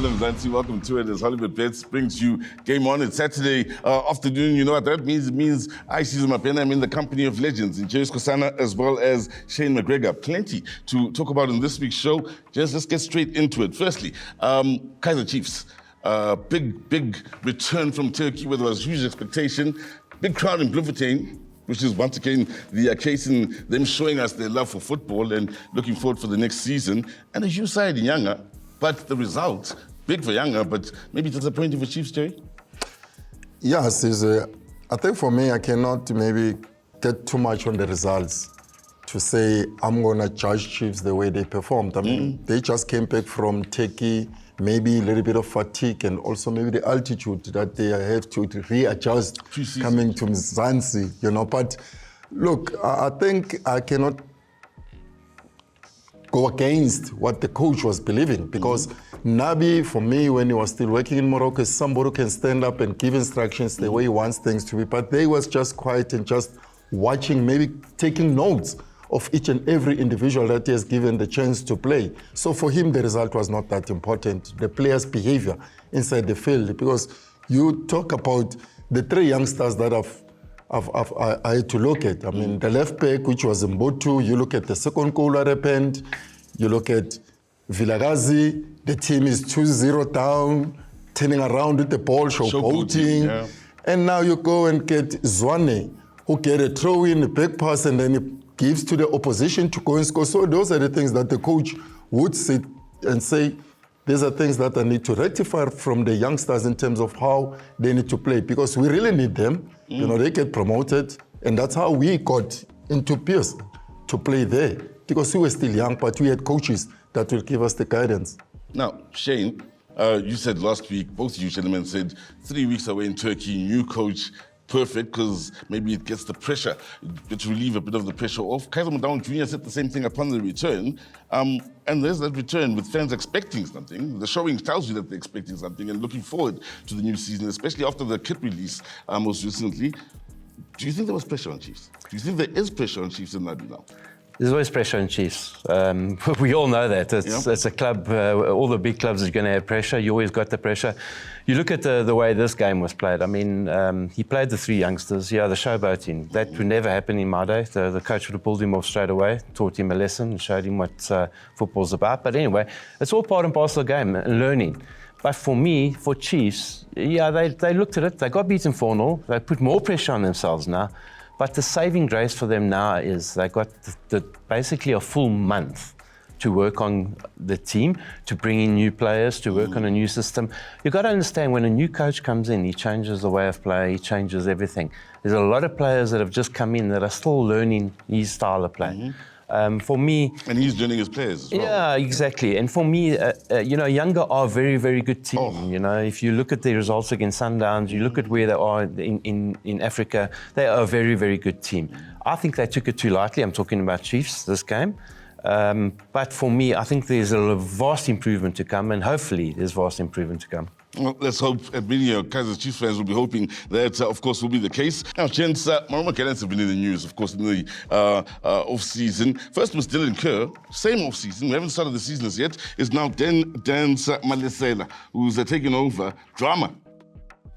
Adam Zanti, welcome to it as Hollywood Bets brings you Game On. It's Saturday afternoon. You know what that means? It means I, Caesar Mapena, I'm in the company of legends, in James Kosana as well as Shane McGregor. Plenty to talk about in this week's show. Just let's get straight into it. Firstly, Kaiser Chiefs. Big return from Turkey where there was huge expectation. Big crowd in Bloemfontein, which is once again the case in them showing us their love for football and looking forward for the next season. And a huge side in Yanga, but the result, big for Yanga, but maybe disappointing for Chiefs, Jerry? Yes, I think for me, I cannot maybe get too much on the results to say I'm going to judge Chiefs the way they performed. I mean, they just came back from Turkey, maybe a little bit of fatigue and also maybe the altitude that they have to readjust coming to Mzansi, you know. But look, I think I cannot go against what the coach was believing because Nabi, for me, when he was still working in Morocco, is somebody who can stand up and give instructions the way he wants things to be. But they was just quiet and just watching, maybe taking notes of each and every individual that he has given the chance to play. So for him, the result was not that important. The players' behavior inside the field, because you talk about the three youngsters that I had to look at. I mean, the left back, which was Mbotu, you look at the second goal that happened, you look at Vilagazi, the team is 2-0 down, turning around with the ball, showboating. Yeah. And now you go and get Zwane, who get a throw in, a back pass, and then he gives to the opposition to go and score. So those are the things that the coach would sit and say, these are things that I need to rectify from the youngsters in terms of how they need to play, because we really need them. You know, they get promoted, and that's how we got into Pierce to play there, because we were still young, but we had coaches that will give us the guidance. Now, Shane, you said last week, both of you gentlemen said 3 weeks away in Turkey, new coach, perfect, because maybe it gets the pressure, to relieve a bit of the pressure off. Kaiser Modaun Jr. said the same thing upon the return. And there's that return with fans expecting something. The showing tells you that they're expecting something and looking forward to the new season, especially after the kit release most recently. Do you think there was pressure on Chiefs? Do you think there is pressure on Chiefs in Nabi now? There's always pressure on Chiefs. We all know that. It's a club, all the big clubs are going to have pressure. You always got the pressure. You look at the way this game was played. I mean, he played the three youngsters, the showboating. That would never happen in my day. The coach would have pulled him off straight away, taught him a lesson, and showed him what football's about. But anyway, it's all part and parcel of the game, and learning. But for me, for Chiefs, they looked at it. They got beaten 4-0. They put more pressure on themselves now. But the saving grace for them now is they got basically a full month to work on the team, to bring in new players, to work on a new system. You've got to understand, when a new coach comes in, he changes the way of play, he changes everything. There's a lot of players that have just come in that are still learning his style of play. For me... And he's learning his players as well. Yeah, exactly. And for me, Yanga are a very, very good team. You know, if you look at the results against Sundowns, you look at where they are in Africa, they are a very, very good team. I think they took it too lightly. I'm talking about Chiefs, this game. But for me, I think there's a vast improvement to come, and hopefully there's vast improvement to come. Well, let's hope, and many Kaiser Chiefs fans will be hoping that, of course, will be the case. Now, gents, Marumo Gallants have been in the news, of course, in the off-season. First was Dylan Kerr, same off-season, we haven't started the season as yet, is now Dan Malesela, who's taking over drama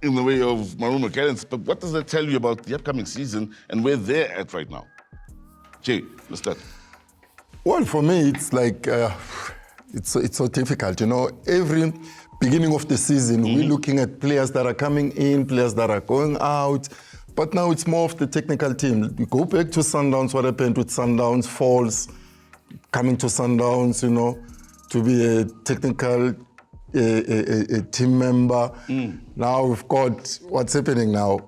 in the way of Marumo Gallants. But what does that tell you about the upcoming season and where they're at right now? Jay, let's start. Well, for me, it's like, it's so difficult, you know. Every beginning of the season, we're looking at players that are coming in, players that are going out, but now it's more of the technical team. We go back to Sundowns, what happened with Sundowns, Falls, coming to Sundowns, you know, to be a technical a team member. Now we've got what's happening now.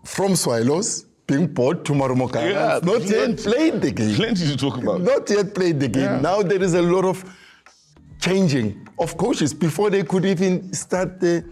From Swallows, being bought to Marumo Gallants, not yet played the game. Plenty to talk about. Not yet played the game. Now there is a lot of changing of coaches before they could even start the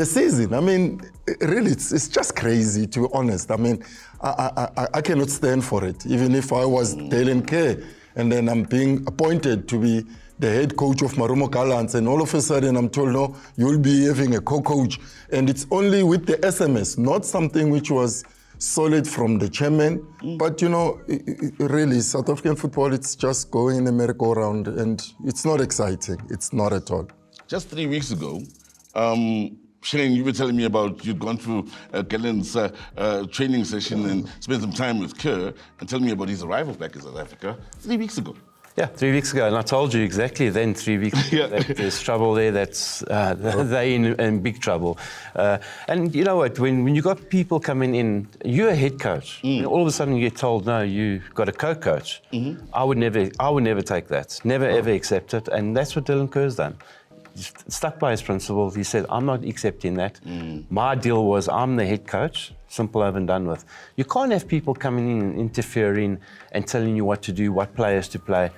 season. I mean, really, it's just crazy, to be honest. I mean, I cannot stand for it. Even if I was Dylan Kerr and then I'm being appointed to be the head coach of Marumo Gallants, and all of a sudden I'm told, no, you'll be having a co-coach. And it's only with the SMS, not something which was solid from the chairman. But, you know, really, South African football, it's just going in a merry-go-round, and it's not exciting. It's not at all. just 3 weeks ago, Shane, you were telling me about you'd gone through Gallants' training session and spent some time with Kerr and telling me about his arrival back in South Africa 3 weeks ago. Yeah, 3 weeks ago, and I told you exactly then 3 weeks ago that there's trouble there, they're in big trouble. And you know what, when you got people coming in, you're a head coach, and all of a sudden you get told, no, you got a co-coach. I would never take that, never ever accept it, and that's what Dylan Kerr's done. He's stuck by his principles. He said, I'm not accepting that. My deal was I'm the head coach, simple over and done with. You can't have people coming in and interfering and telling you what to do, what players to play.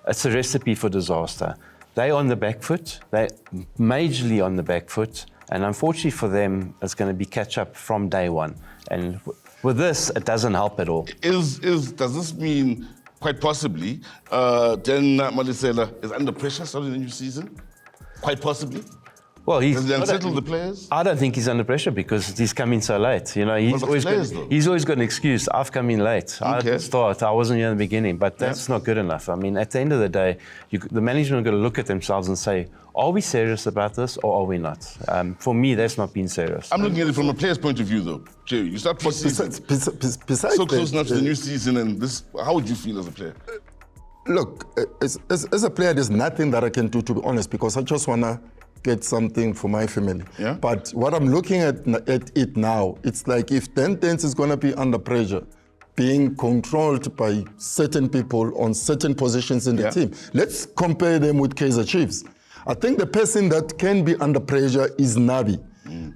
It's a recipe for disaster. They're on the back foot. They're majorly on the back foot. And unfortunately for them, it's going to be catch up from day one. And with this, it doesn't help at all. Does this mean, quite possibly, Dan Malisela is under pressure starting the new season? Quite possibly? Well, does he unsettle the players? I don't think he's under pressure because he's come in so late. You know, he's always got an excuse. I've come in late. I didn't start. I wasn't here in the beginning, but that's not good enough. I mean, at the end of the day, the management are going to look at themselves and say, are we serious about this or are we not? For me, that's not being serious. I'm looking at it from a player's point of view, though. Jerry, you start preseason, so close enough to the new season, and this. How would you feel as a player? Look, as a player, there's nothing that I can do, to be honest, because I just want to get something for my family. Yeah? But what I'm looking at it now, it's like if 10 is going to be under pressure, being controlled by certain people on certain positions in the team. Let's compare them with Kaiser Chiefs. I think the person that can be under pressure is Nabi,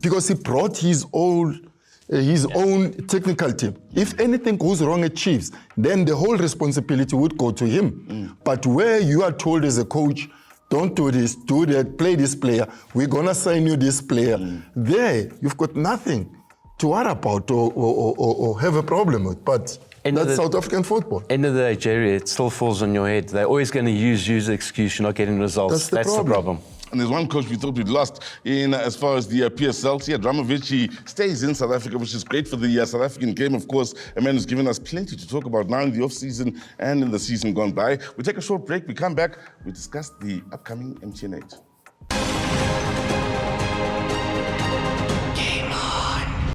because he brought his own technical team. If anything goes wrong at Chiefs, then the whole responsibility would go to him. But where you are told as a coach, don't do this, do that, play this player, we're going to sign you this player. There, you've got nothing to worry about or have a problem with. But that's South African football. End of the day, Jerry, it still falls on your head. They're always going to use the excuse you're not getting results. That's the problem. And there's one coach we thought we'd lost in as far as the PSL. Yeah, Dramovic, he stays in South Africa, which is great for the South African game, of course. A man who's given us plenty to talk about now in the off-season and in the season gone by. We take a short break. We come back. We discuss the upcoming MTN 8.